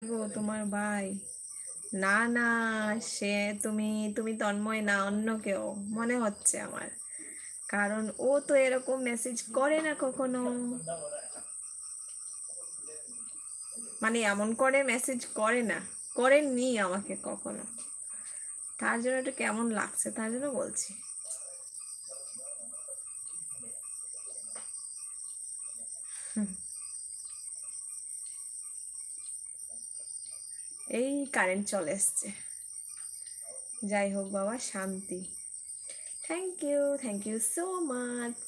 গো তোমার ভাই? না না, সে তুমি তুমি তন্ময় না, অন্য কেউ মনে হচ্ছে আমার। কারণ ও তো এরকম মেসেজ করে না কখনো, মানে এমন করে মেসেজ করে না, করেননি আমাকে কখনো। তার জন্য একটু কেমন লাগছে, তার জন্য বলছি। এই কারেন্ট চলে এসছে। যাই হোক বাবা, শান্তি। Thank you so much.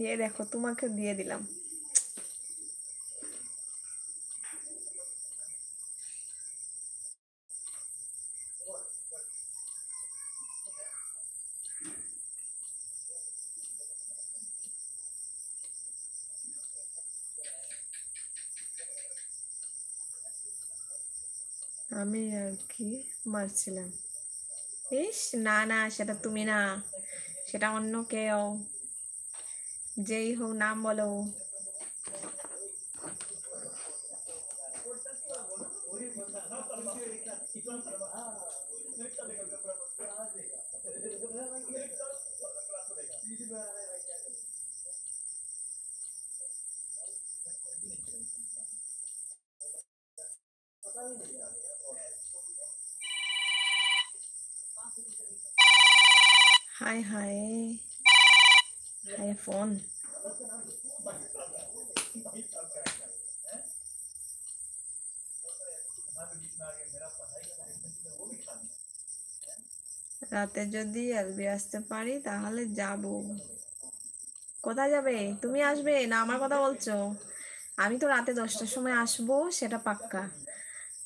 এ দেখো, তোমাকে দিয়ে দিলাম। আমি আর কি মারছিলাম। ইস, না না, সেটা তুমি না, সেটা অন্য কেউ। যেই হোক, নাম বলো। High high high phone. রাতে যদি এলবি আসতে পারি তাহলে যাব। কোথায় যাবে? তুমি আসবে না আমার কথা বলছো? আমি তো রাতে 10টার সময় আসবো, সেটা পাক্কা।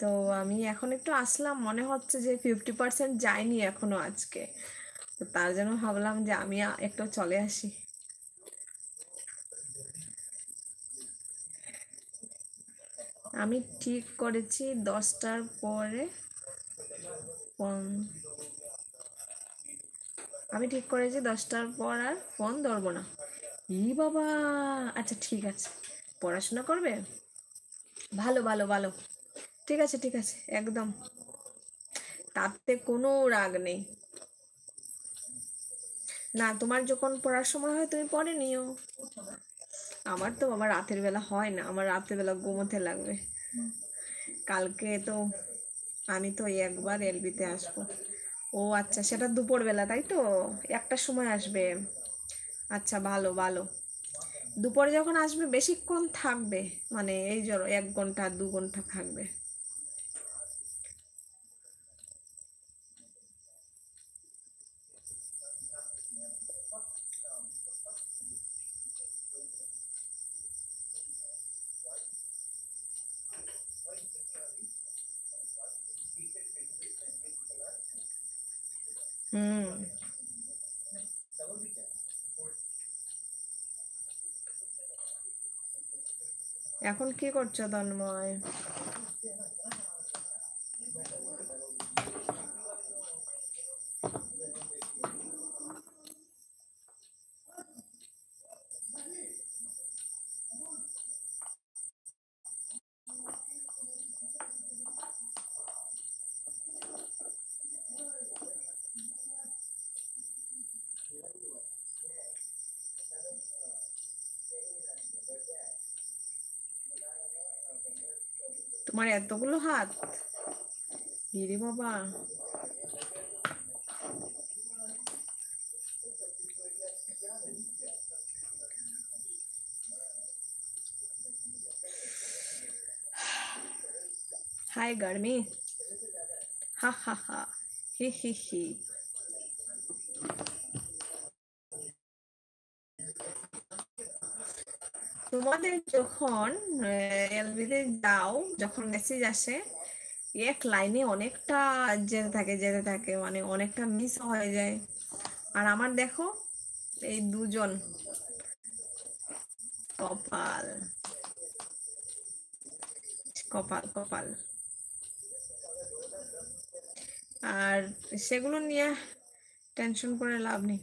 তো আমি এখন একটু আসলাম, মনে হচ্ছে যে 50% যায়নি এখনো আজকে। তো তার জন্য ভাবলাম যে আমি একটু চলে আসি। আমি ঠিক করেছি 10টার পরে ফোন। আমি ঠিক করেছি 10টার পর আর ফোন ধরবো না। ই বাবা! আচ্ছা ঠিক আছে। পড়াশোনা করবে? ভালো ভালো ভালো। ঠিক আছে, একদম। তাতে কোনো রাগ নেই। না, তোমার যখন পড়ার সময় হয় তুমি পড়ে নিও। আমার তো বাবা রাতের বেলা হয় না, আমার রাতের বেলা ঘুমোতে লাগবে। কালকে তো আমি তো একবার এলবিতে আসবো। ও আচ্ছা, সেটা দুপুর বেলা তাই তো? 1টার সময় আসবে? আচ্ছা, ভালো ভালো। দুপুরে যখন আসবে বেশিক্ষণ থাকবে? মানে এই ধরো 1 ঘন্টা 2 ঘন্টা থাকবে? হুম। এখন কি করছো তন্ময়? তোমার এতগুলো হাত? ইরে বাবা! হাই গার্মি। হা হা হা। হি হি হি। তোমাদের যখন এলবিতে যাও, যখন মেসেজ আসে, এক লাইনে অনেকটা যেতে থাকে, মানে অনেকটা মিস হয়ে যায়। আর আমার দেখো, এই দুজন। কপাল, কপাল কপাল। আর সেগুলো নিয়ে টেনশন করে লাভ নেই।